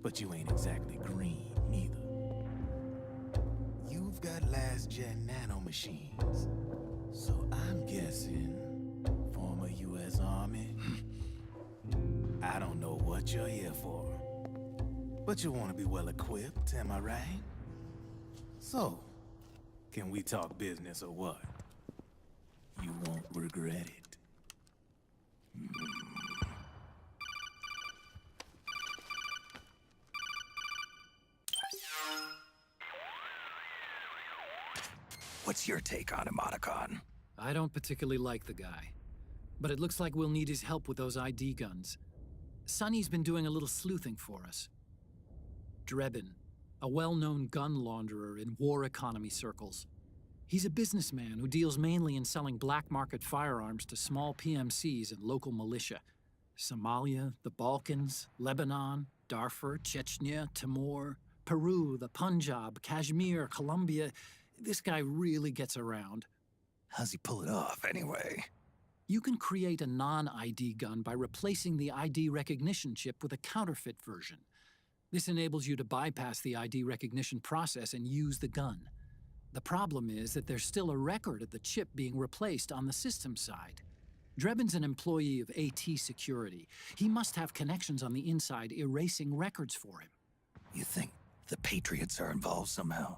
But you ain't exactly green, neither. You've got last-gen nanomachines. So I'm guessing, former U.S. Army. I don't know what you're here for. But you want to be well-equipped, am I right? So, can we talk business or what? You won't regret it. What's your take on him, Otacon? I don't particularly like the guy. But it looks like we'll need his help with those ID guns. Sonny's been doing a little sleuthing for us. Drebin, a well-known gun launderer in war economy circles. He's a businessman who deals mainly in selling black market firearms to small PMCs and local militia. Somalia, the Balkans, Lebanon, Darfur, Chechnya, Timor, Peru, the Punjab, Kashmir, Colombia. This guy really gets around. How's he pull it off, anyway? You can create a non-ID gun by replacing the ID recognition chip with a counterfeit version. This enables you to bypass the ID recognition process and use the gun. The problem is that there's still a record of the chip being replaced on the system side. Drebin's an employee of AT Security. He must have connections on the inside erasing records for him. You think the Patriots are involved somehow?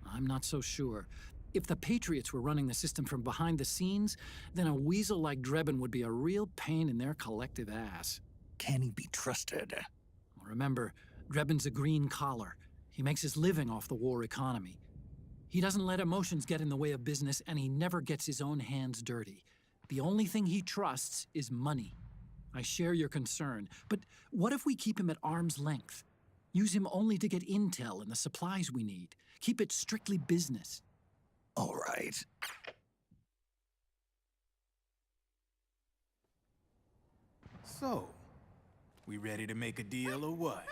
I'm not so sure. If the Patriots were running the system from behind the scenes, then a weasel like Drebin would be a real pain in their collective ass. Can he be trusted? Remember, Drebin's a green collar. He makes his living off the war economy. He doesn't let emotions get in the way of business, and he never gets his own hands dirty. The only thing he trusts is money. I share your concern, but what if we keep him at arm's length? Use him only to get intel and the supplies we need. Keep it strictly business. All right. So, we ready to make a deal or what?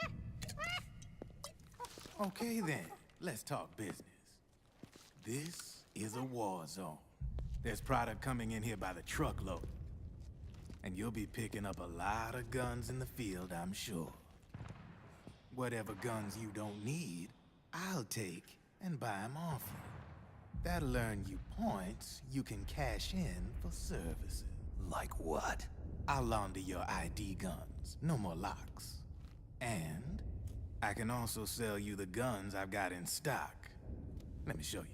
Okay then, let's talk business. This is a war zone. There's product coming in here by the truckload. And you'll be picking up a lot of guns in the field, I'm sure. Whatever guns you don't need, I'll take and buy them off you. That'll earn you points you can cash in for services. Like what? I'll launder your ID guns, no more locks. And I can also sell you the guns I've got in stock. Let me show you.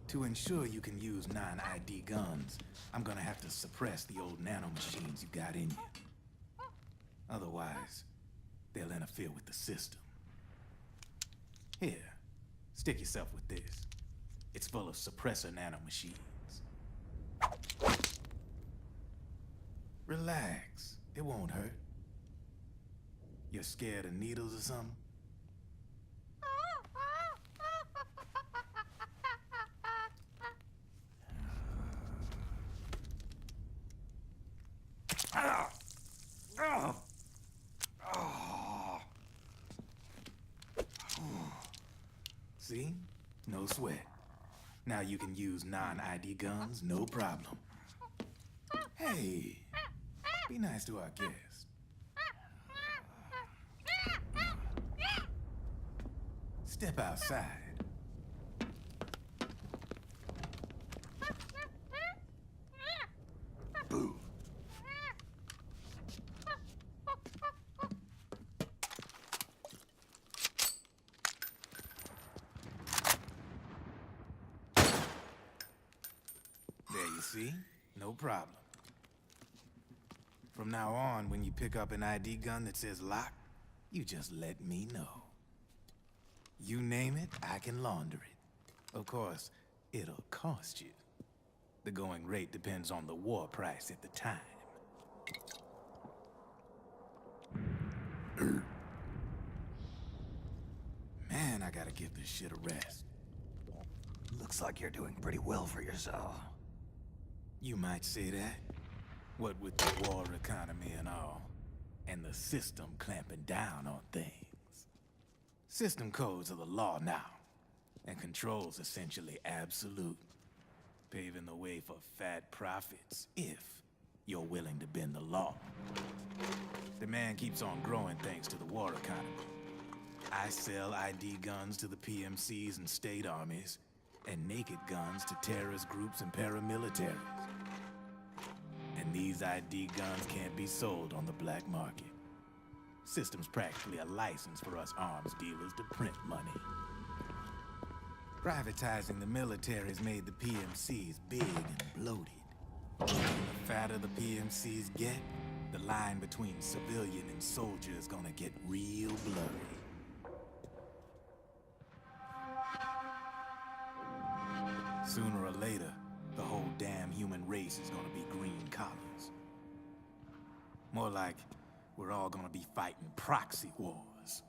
To ensure you can use non-ID guns, I'm gonna have to suppress the old nanomachines you got in you. Otherwise, they'll interfere with the system. Here, stick yourself with this. It's full of suppressor nanomachines. Relax, it won't hurt. You're scared of needles or something? See? No sweat. Now you can use non-ID guns, no problem. Hey, be nice to our guest. Step outside. Boo. There you see? No problem. From now on, when you pick up an ID gun that says lock, you just let me know. You name it, I can launder it. Of course, it'll cost you. The going rate depends on the war price at the time. I gotta give this shit a rest. Looks like you're doing pretty well for yourself. You might say that. What with the war economy and all, and the system clamping down on things. System codes are the law now, and control's essentially absolute, paving the way for fat profits if you're willing to bend the law. Demand keeps on growing thanks to the war economy. I sell ID guns to the PMCs and state armies, and naked guns to terrorist groups and paramilitaries. And these ID guns can't be sold on the black market. System's practically a license for us arms dealers to print money. Privatizing the military's made the PMCs big and bloated. The fatter the PMCs get, the line between civilian and soldier is gonna get real blurry. Sooner or later, the whole damn human race is gonna be green collars. More like we're all gonna be fighting proxy wars.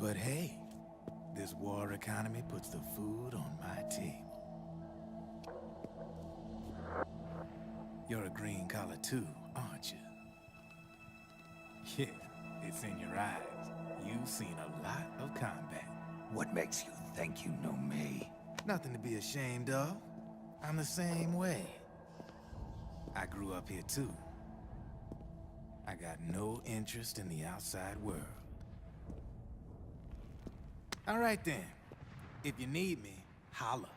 But hey, this war economy puts the food on my table. You're a green collar too, aren't you? Yeah, it's in your eyes. You've seen a lot of combat. What makes you think you know me? Nothing to be ashamed of. I'm the same way. I grew up here too. I got no interest in the outside world. All right then. If you need me, holla.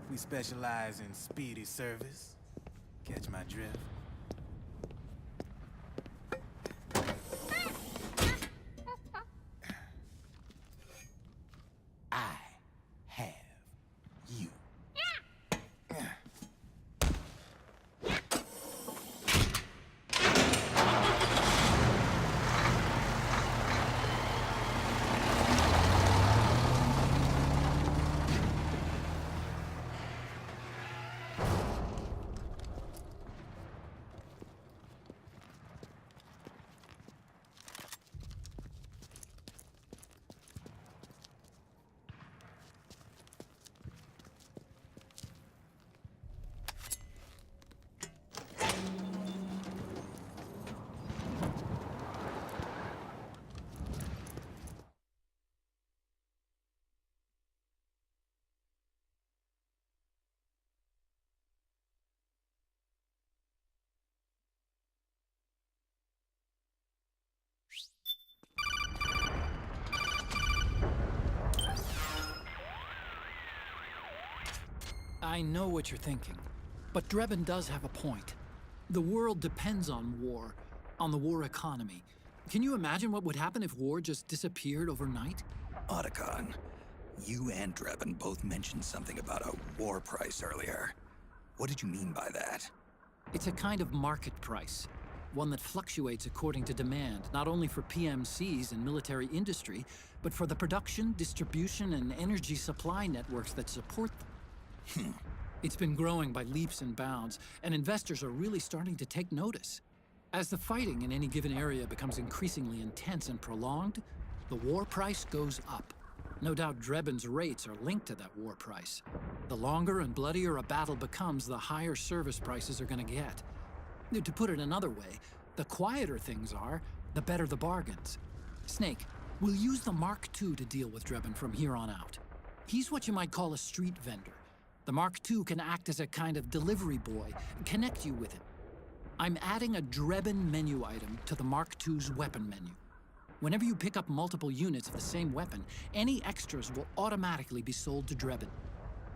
We specialize in speedy service. Catch my drift? I have you. I know what you're thinking, but Drebin does have a point. The world depends on war, on the war economy. Can you imagine what would happen if war just disappeared overnight? Otacon, you and Drebin both mentioned something about a war price earlier. What did you mean by that? It's a kind of market price, one that fluctuates according to demand, not only for PMCs and military industry, but for the production, distribution, and energy supply networks that support them. It's been growing by leaps and bounds, and investors are really starting to take notice. As the fighting in any given area becomes increasingly intense and prolonged, the war price goes up. No doubt Drebin's rates are linked to that war price. The longer and bloodier a battle becomes, the higher service prices are going to get. To put it another way, the quieter things are, the better the bargains. Snake, we'll use the Mark II to deal with Drebin from here on out. He's what you might call a street vendor. The Mark II can act as a kind of delivery boy, connect you with him. I'm adding a Drebin menu item to the Mark II's weapon menu. Whenever you pick up multiple units of the same weapon, any extras will automatically be sold to Drebin.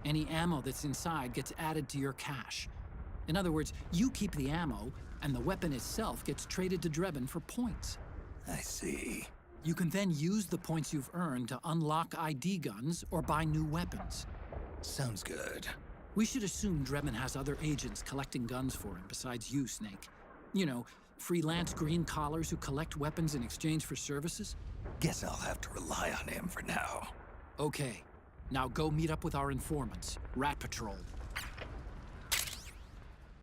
Any ammo that's inside gets added to your cache. In other words, you keep the ammo, and the weapon itself gets traded to Drebin for points. I see. You can then use the points you've earned to unlock ID guns or buy new weapons. Sounds good. We should assume Drebin has other agents collecting guns for him besides you, Snake. You know, freelance green collars who collect weapons in exchange for services? Guess I'll have to rely on him for now. Okay, now go meet up with our informants, Rat Patrol.